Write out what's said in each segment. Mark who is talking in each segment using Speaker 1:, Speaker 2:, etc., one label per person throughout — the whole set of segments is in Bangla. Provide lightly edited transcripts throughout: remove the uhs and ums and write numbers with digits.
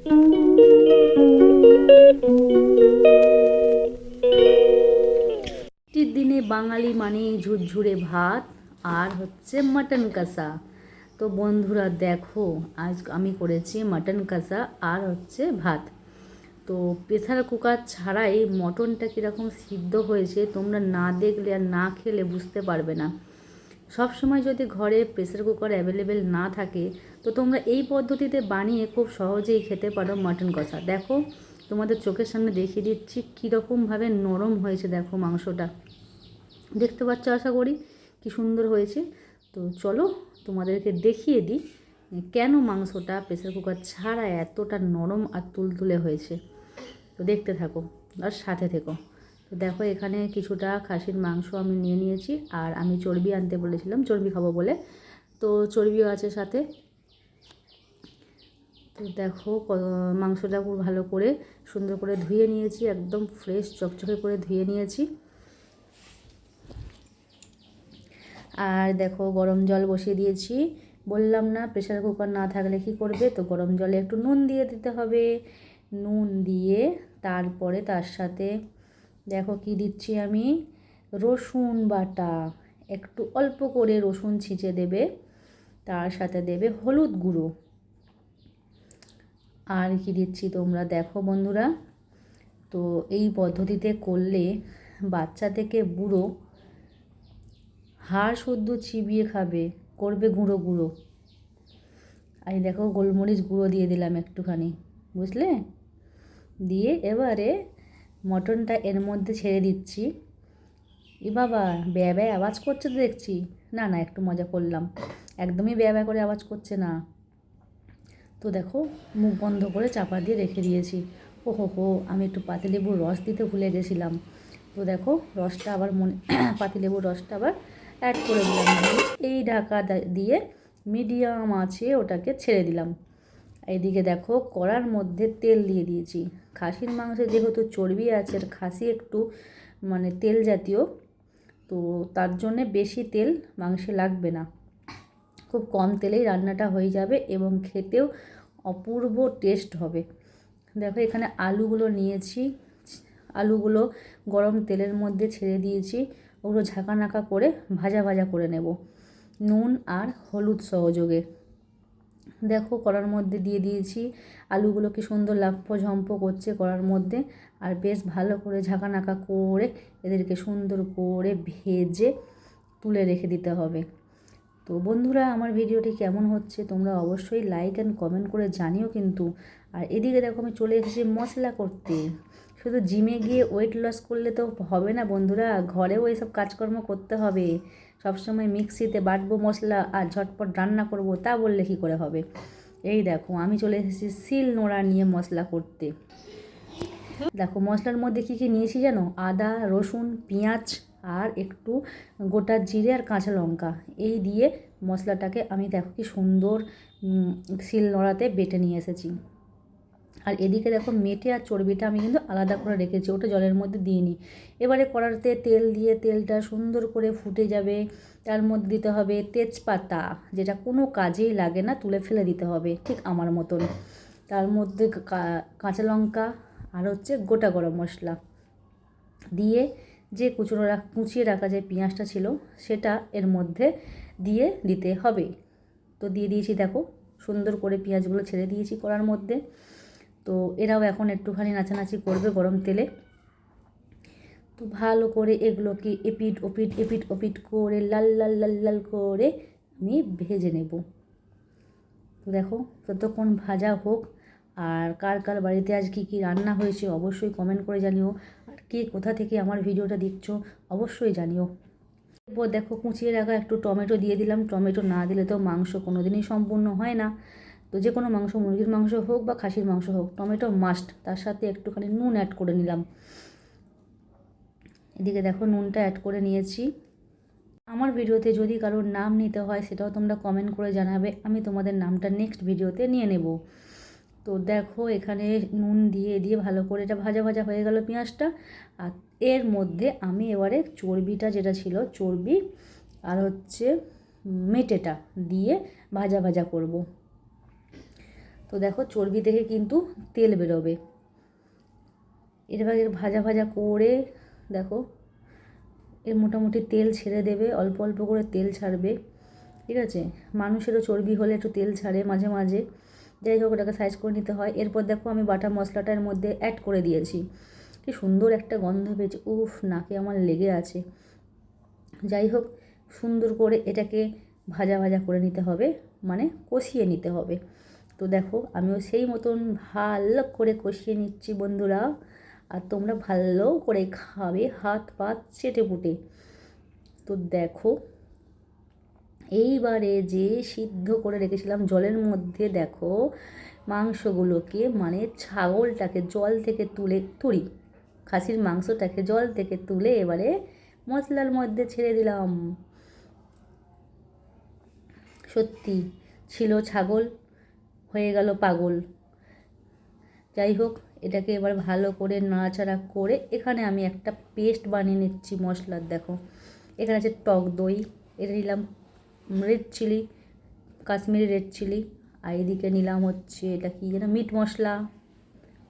Speaker 1: ছুটির দিনে বাঙালি মানে ঝুরঝুরে ভাত আর হচ্ছে মাটন কষা। তো বন্ধুরা দেখো, আজ আমি করেছি মাটন কষা আর হচ্ছে ভাত। তো প্রেসার কুকার ছাড়াই মটনটা কীরকম সিদ্ধ হয়েছে তোমরা না দেখলে আর না খেলে বুঝতে পারবে না। সব সময় যদি ঘরে প্রেসার কুকার অ্যাভেলেবেল না থাকে তো তোমরা এই পদ্ধতিতে বানিয়ে খুব সহজেই খেতে পারো মাটন কষা। দেখো তোমাদের চোখের সামনে দেখিয়ে দিচ্ছি কীরকমভাবে নরম হয়েছে। দেখো মাংসটা দেখতে পাচ্ছ, আশা করি কি সুন্দর হয়েছে। তো চলো তোমাদেরকে দেখিয়ে দিই কেন মাংসটা প্রেসার কুকার ছাড়া এতটা নরম আর তুলতুলে হয়েছে। তো দেখতে থাকো আর সাথে থেকো। তো দেখো এখানে কিছুটা খাসির মাংস আমি নিয়ে নিয়েছি, আর আমি চর্বি আনতে বলেছিলাম, চর্বি খাবো বলে, তো চর্বিও আছে সাথে। তো দেখো মাংসটা খুব ভালো করে সুন্দর করে ধুয়ে নিয়েছি, একদম ফ্রেশ চকচকে করে ধুয়ে নিয়েছি। আর দেখো গরম জল বসিয়ে দিয়েছি। বললাম না প্রেসার কুকার না থাকলে কি করবে, তো গরম জলে একটু নুন দিয়ে দিতে হবে। নুন দিয়ে তারপরে তার সাথে দেখো কি দিচ্ছি আমি, রসুন বাটা, একটু অল্প করে রসুন ছিঁচে দেবে, তার সাথে দেবে হলুদ গুঁড়ো। আর কি দিচ্ছি তোমরা দেখো বন্ধুরা। তো এই পদ্ধতিতে করলে বাচ্চা থেকে বুড়ো হাড় শুদ্ধ চিবিয়ে খাবে, করবে গুঁড়ো গুঁড়ো। আর দেখো গোলমরিচ গুঁড়ো দিয়ে দিলাম একটুখানি, বুঝলে। দিয়ে এবারে মটনটা এর মধ্যে ছেড়ে দিচ্ছি। এ বাবা, ব্যা ব্যা আওয়াজ করছে তো দেখছি। না না, একটু মজা করলাম, একদমই ব্যা ব্যা করে আওয়াজ করছে না। তো দেখো মুখ বন্ধ করে চাপা দিয়ে রেখে দিয়েছি। ও হো, আমি একটু পাতিলেবুর রস দিতে ভুলে গেছিলাম। তো দেখো রসটা আবার পাতিলেবুর রসটা আবার অ্যাড করে দিলাম। এই ঢাকা দিয়ে মিডিয়াম আছে ওটাকে ছেড়ে দিলাম। এইদিকে দেখো কড়ার মধ্যে তেল দিয়ে দিয়েছি। খাসির মাংসে যেহেতু চর্বি আছে আর খাসি একটু মানে তেল জাতীয়, তো তার জন্যে বেশি তেল মাংসে লাগবে না, খুব কম তেলেই রান্নাটা হয়ে যাবে এবং খেতেও অপূর্ব টেস্ট হবে। দেখো এখানে আলুগুলো নিয়েছি, আলুগুলো গরম তেলের মধ্যে ছেড়ে দিয়েছি, ওগুলো ঝাঁকানাকা করে ভাজা ভাজা করে নেব নুন আর হলুদ সহযোগে। দেখো কড়ার মধ্যে দিয়ে দিয়েছি, আলুগুলো কি সুন্দর লাফ্য ঝম্প করছে কড়ার মধ্যে, আর বেশ ভালো করে ঝাঁকানাকা করে এদেরকে সুন্দর করে ভেজে তুলে রেখে দিতে হবে। তো বন্ধুরা আমার ভিডিওটি কেমন হচ্ছে তোমরা অবশ্যই লাইক অ্যান্ড কমেন্ট করে জানিও কিন্তু। আর এদিকে দেখো আমি চলে এসেছি মশলা করতে। শুধু জিমে গিয়ে ওয়েট লস করলে তো হবে না বন্ধুরা, ঘরেও এইসব কাজকর্ম করতে হবে। সবসময় মিক্সিতে বাটবো মশলা আর ঝটপট রান্না করব তা বললে কী করে হবে। এই দেখো আমি চলে এসেছি শিল নোড়া নিয়ে মশলা করতে। দেখো মশলার মধ্যে কী কী নিয়েছি জানো, আদা, রসুন, পেঁয়াজ আর একটু গোটা জিরে আর কাঁচা লঙ্কা, এই দিয়ে মশলাটাকে আমি দেখো কি সুন্দর শিল নোড়াতে বেটে নিয়ে এসেছি। আর এদিকে দেখো মেটে আর চর্বিটা আমি কিন্তু আলাদা করে রেখেছি, ওটা জলের মধ্যে দিইনি। এবারে কড়াতে তেল দিয়ে তেলটা সুন্দর করে ফুটে যাবে, তার মধ্যে দিতে হবে তেজপাতা, যেটা কোনো কাজেই লাগে না, তুলে ফেলে দিতে হবে ঠিক আমার মতন। তার মধ্যে কাঁচা লঙ্কা আর হচ্ছে গোটা গরম মশলা দিয়ে যে কুচিয়ে রাখা যে পেঁয়াজটা ছিল সেটা এর মধ্যে দিয়ে দিতে হবে। তো দিয়ে দিয়েছি, দেখো সুন্দর করে পেঁয়াজগুলো ছেড়ে দিয়েছি কড়ার মধ্যে। তো এরাও এখন একটুখানি নাচানাচি করবে গরম তেলে। তো ভালো করে এগুলোকে এপিট ওপিট করে লাল লাল লাল লাল করে আমি ভেজে নেব। তো দেখো ততক্ষণ ভাজা হোক। আর কার কার বাড়িতে আজ কী কী রান্না হয়েছে অবশ্যই কমেন্ট করে জানিও, আর কে কোথা থেকে আমার ভিডিওটা দেখছো অবশ্যই জানিও। এরপর দেখো কুচিয়ে রাখা একটু টমেটো দিয়ে দিলাম, টমেটো না দিলে তো মাংস কোনো দিনই সম্পূর্ণ হয় না। তো যে কোনো মাংস, মুরগির মাংস হোক বা খাসির মাংস হোক, টমেটো মাস্ট। তার সাথে একটুখানি নুন অ্যাড করে নিলাম। এদিকে দেখো নুনটা অ্যাড করে নিয়েছি। আমার ভিডিওতে যদি কারোর নাম নিতে হয় সেটাও তোমরা কমেন্ট করে জানাবে, আমি তোমাদের নামটা নেক্সট ভিডিওতে নিয়ে নেব। তো দেখো এখানে নুন দিয়ে ভালো করে এটা ভাজা ভাজা হয়ে গেল পেঁয়াজটা। আর এর মধ্যে আমি এবারে চর্বিটা যেটা ছিল, চর্বি আর হচ্ছে মেটেটা দিয়ে ভাজা ভাজা করব। তো তো দেখো চর্বি থেকে কিন্তু তেল বেরোবে। এর ভাজা ভাজা করে দেখো এর মোটামুটি তেল ছেড়ে দেবে, অল্প অল্প করে তেল ছাড়বে। ঠিক আছে, মানুষেরও চর্বি হলে একটু তেল ছাড়ে মাঝে মাঝে। যাই হোক, ওটাকে সাইজ করে নিতে হয়। এরপর দেখো আমি বাটা মশলাটার মধ্যে অ্যাড করে দিয়েছি। কি সুন্দর একটা গন্ধ পেয়েছে, উফ, নাকে আমার লেগে আছে। যাই হোক, সুন্দর করে এটাকে ভাজা ভাজা করে নিতে হবে, মানে কষিয়ে নিতে হবে। তো দেখো আমিও সেই মতন ভালো করে কষিয়ে নিচ্ছি বন্ধুরা। আর তোমরা ভালো করে খাবে হাত পাত চেটে পুটে। তো দেখো এইবারে যে সিদ্ধ করে রেখেছিলাম জলের মধ্যে, দেখো মাংসগুলোকে, মানে ছাগলটাকে জল থেকে তুলি খাসির মাংসটাকে জল থেকে তুলে এবারে মশলার মধ্যে ছেড়ে দিলাম। সত্যি ছিল ছাগল, হয়ে গেল পাগল। যাই হোক, এটাকে এবার ভালো করে নাড়াচাড়া করে এখানে আমি একটা পেস্ট বানিয়ে নিচ্ছি মশলার। দেখো এখানে আছে টক দই, এটা নিলাম red chilli, Kashmiri red chilli, আর এদিকে নিলাম হচ্ছে এটা কি যেন মিট মশলা।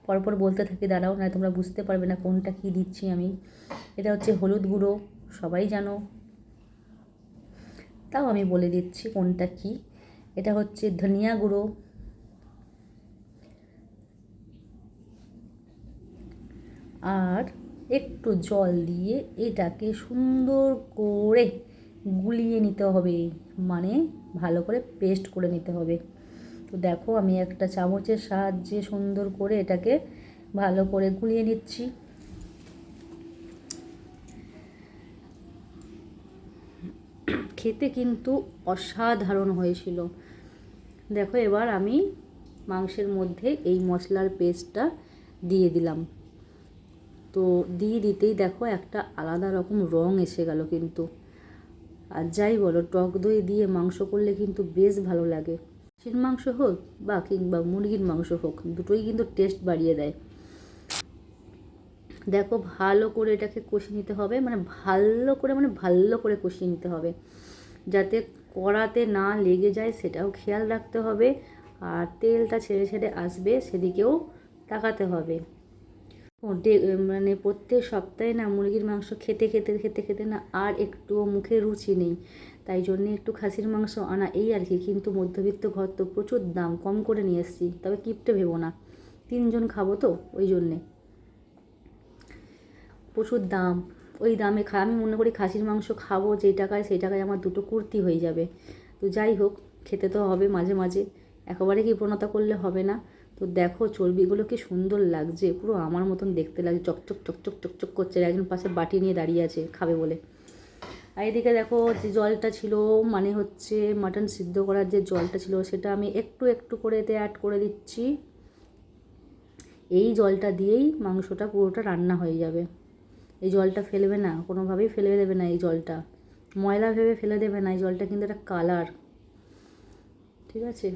Speaker 1: পরপর বলতে থাকি, দাঁড়াও, না তোমরা বুঝতে পারবে না কোনটা কি দিচ্ছি আমি। এটা হচ্ছে হলুদ গুঁড়ো, সবাই জানো, তাও আমি বলে দিচ্ছি কোনটা কি। এটা হচ্ছে ধনিয়া গুঁড়ো, আর একটু জল দিয়ে এটাকে সুন্দর করে গুলিয়ে নিতে হবে, মানে ভালো করে পেস্ট করে নিতে হবে। তো দেখো আমি একটা চামচের সাহায্যে সুন্দর করে এটাকে ভালো করে গুলিয়ে নিচ্ছি। খেতে কিন্তু অসাধারণ হয়েছিল। দেখো এবার আমি মাংসের মধ্যে এই মশলার পেস্টটা দিয়ে দিলাম। তো দিয়ে দিতেই দেখো একটা আলাদা রকম রং এসে গেল কিন্তু। আর যাই বলো, টক দই দিয়ে মাংস করলে কিন্তু বেশ ভালো লাগে। খাসির মাংস হোক বা কিংবা মুরগির মাংস হোক, দুটোই কিন্তু টেস্ট বাড়িয়ে দেয়। দেখো ভালো করে এটাকে কষিয়ে নিতে হবে, মানে ভালো করে কষিয়ে নিতে হবে, যাতে কড়াতে না লেগে যায় সেটাও খেয়াল রাখতে হবে। আর তেলটা ছেড়ে ছেড়ে আসবে সেদিকেও তাকাতে হবে। মানে প্রত্যেক সপ্তাহে না মুরগির মাংস খেতে খেতে খেতে খেতে না আর একটুও মুখে রুচি নেই। তাই জন্যে একটু খাসির মাংস আনা, এই আর কি। কিন্তু মধ্যবিত্ত ঘর তো, প্রচুর দাম, কম করে নিয়ে এসেছি, তবে কিপটে ভেবো না, 3 জন খাবো তো ওই জন্যে প্রচুর দাম। ওই দামে আমি মনে করি খাসির মাংস খাবো যেই টাকায়, সেই টাকায় আমার 2টো কুর্তি হয়ে যাবে। তো যাই হোক, খেতে তো হবে মাঝে মাঝে, একেবারে কৃপণতা করলে হবে না। তো দেখো চর্বিগুলো কি সুন্দর লাগছে, পুরো আমার মতন দেখতে লাগছে, চকচক চকচক চকচক করছে। একজন পাশে বাটি নিয়ে দাঁড়িয়ে আছে খাবে বলে। আর এদিকে দেখো যে জলটা ছিল, মানে হচ্ছে মাটন সিদ্ধ করার যে জলটা ছিল, সেটা আমি একটু একটু করে এতে অ্যাড করে দিচ্ছি। এই জলটা দিয়েই মাংসটা পুরোটা রান্না হয়ে যাবে। এই জলটা ফেলবে না, কোনোভাবেই ফেলে দেবে না এই জলটা, ময়লা ভেবে ফেলে দেবে না। এই জলটা কিন্তু একটা কালার, ঠিক আছে।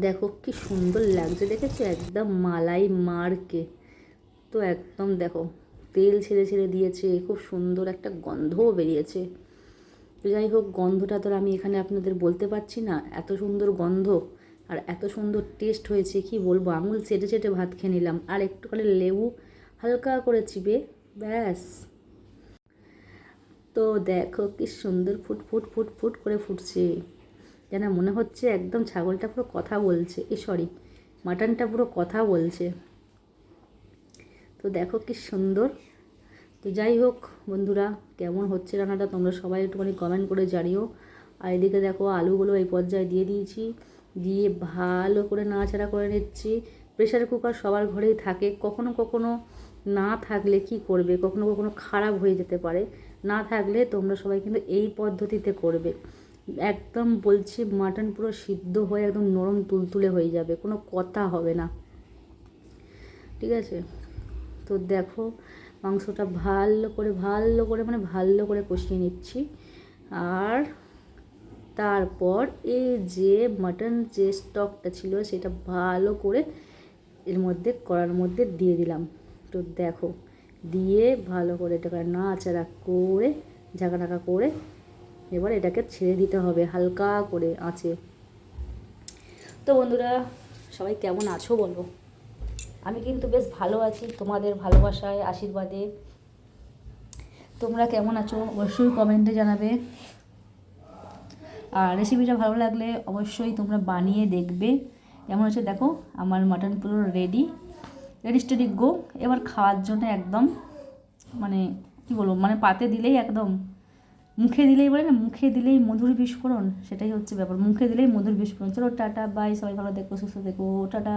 Speaker 1: দেখো কি সুন্দর লাগছে, দেখেছো, একদম মালাই মারকে। তো একদম দেখো তেল ছেড়ে ছেড়ে দিয়েছে, খুব সুন্দর একটা গন্ধও বেরিয়েছে। তো যাই হোক, গন্ধটা তো আমি এখানে আপনাদের বলতে পারছি না, এত সুন্দর গন্ধ আর এত সুন্দর টেস্ট হয়েছে, কি বলবো। আঙুল চেটে চেটে ভাত খেয়ে নিলাম, আর একটুখানি লেবু হালকা করে চিপে, ব্যাস। তো দেখো কি সুন্দর ফুট ফুট ফুট ফুট করে ফুটছে, যেন মনে হচ্ছে একদম ছাগলটা পুরো কথা বলছে, সরি, মাটনটা পুরো কথা বলছে। তো দেখো কি সুন্দর। তো যাই হোক বন্ধুরা, কেমন হচ্ছে রান্নাটা তোমরা সবাই একটুখানি কমেন্ট করে জানিও। আর এদিকে দেখো আলুগুলো এই পর্যায়ে দিয়ে দিয়েছি, দিয়ে ভালো করে নাড়াচাড়া করে নিচ্ছি। প্রেশার কুকার সবার ঘরেই থাকে, কখনো কখনো না থাকলে কি করবে, কখনো কখনো খারাপ হয়ে যেতে পারে। না থাকলে তোমরা সবাই কিন্তু এই পদ্ধতিতে করবে, একদম বলছি মাটন পুরো সিদ্ধ হয়ে একদম নরম তুলতুলে হয়ে যাবে, কোনো কথা হবে না, ঠিক আছে। তো দেখো মাংসটা ভালো করে ভালো করে কষিয়ে নিচ্ছি। আর তারপর এই যে মাটন যে স্টকটা ছিল সেটা ভালো করে এর মধ্যে কড়ার মধ্যে দিয়ে দিলাম। তো দেখো দিয়ে ভালো করে এটাকে নাড়াচাড়া করে ঝাঁকা করে এবার এটাকে ছেড়ে দিতে হবে হালকা করে আঁচে। তো বন্ধুরা সবাই কেমন আছো বলো। আমি কিন্তু বেশ ভালো আছি, তোমাদের ভালোবাসায় আশীর্বাদে। তোমরা কেমন আছো অবশ্যই কমেন্টে জানাবে। আর রেসিপিটা ভালো লাগলে অবশ্যই তোমরা বানিয়ে দেখবে। যেমন হচ্ছে দেখো আমার মাটন পুরো রেডি স্টেডি গো। এবার খাওয়ার জন্য একদম মানে কী বলবো, মানে পাতে দিলেই একদম, মুখে দিলেই বলে না, মুখে দিলেই মধুর বিস্ফোরণ, সেটাই হচ্ছে ব্যাপার, মুখে দিলেই মধুর বিস্ফোরণ। চলো টাটা বাই, সবাই ভালো দেখো, সুস্থ দেখো, টাটা।